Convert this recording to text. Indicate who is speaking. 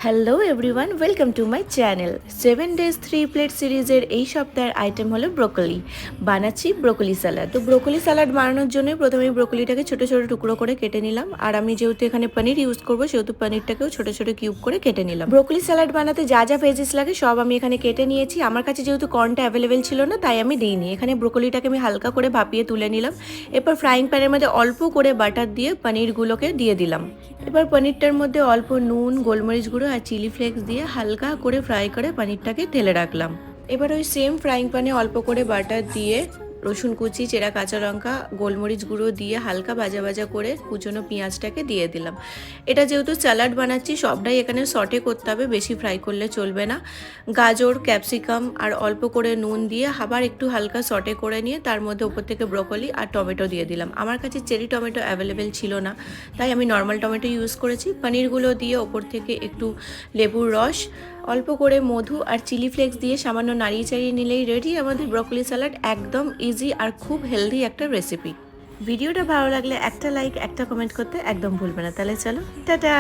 Speaker 1: Hello everyone, welcome to my channel. 7 days 3 plate সিরিজের এই সপ্তাহের আইটেম হলো ব্রোকলি। বানাচ্ছি ব্রোকলি স্যালাড। তো ব্রোকলি স্যালাড বানানোর জন্য প্রথমে ব্রোকলিটাকে ছোটো ছোটো টুকরো করে কেটে নিলাম। আর আমি যেহেতু এখানে পনির ইউজ করবো সেহেতু পনিরটাকেও ছোটো ছোটো কিউব করে কেটে নিলাম। ব্রোকলি স্যালাড বানাতে যা যা ভেজিস লাগে সব আমি এখানে কেটে নিয়েছি। আমার কাছে যেহেতু কর্নটা অ্যাভেলেবেল ছিল না তাই আমি দিইনি। এখানে ব্রোকলিটাকে আমি হালকা করে ভাপিয়ে তুলে নিলাম। এরপর ফ্রাইং প্যানের মধ্যে অল্প করে বাটার দিয়ে পনিরগুলোকে দিয়ে দিলাম। এবার পনিরটার মধ্যে অল্প নুন, গোলমরিচ গুঁড়ো আর চিলি ফ্লেক্স দিয়ে হালকা করে ফ্রাই করে পনিরটাকে ঢেলে রাখলাম। এবার ওই সেম ফ্রাইং প্যানে অল্প করে বাটার দিয়ে রসুন কুচি, চেরা কাঁচা লঙ্কা, গোলমরিচ গুঁড়ো দিয়ে হালকা ভাজা ভাজা করে কুচনো পেঁয়াজটাকে দিয়ে দিলাম। এটা যেহেতু স্যালাড বানাচ্ছি সবটাই এখানে সটে করতে হবে, বেশি ফ্রাই করলে চলবে না। গাজর, ক্যাপসিকাম আর অল্প করে নুন দিয়ে আবার একটু হালকা সটে করে নিয়ে তার মধ্যে ওপর থেকে ব্রোকলি আর টমেটো দিয়ে দিলাম। আমার কাছে চেরি টমেটো অ্যাভেলেবেল ছিল না তাই আমি নর্মাল টমেটো ইউজ করেছি। পনিরগুলো দিয়ে ওপর থেকে একটু লেবুর রস, অল্প করে মধু আর চিলি ফ্লেক্স দিয়ে সামান্য নাড়িয়ে চাড়িয়ে নিলেই রেডি আমাদের ব্রোকলি স্যালাড। একদম ইজি আর খুব হেলদি একটা রেসিপি। ভিডিওটা ভালো লাগলে একটা লাইক, একটা কমেন্ট করতে একদম ভুলবে না। তাহলে চলো, টাটা।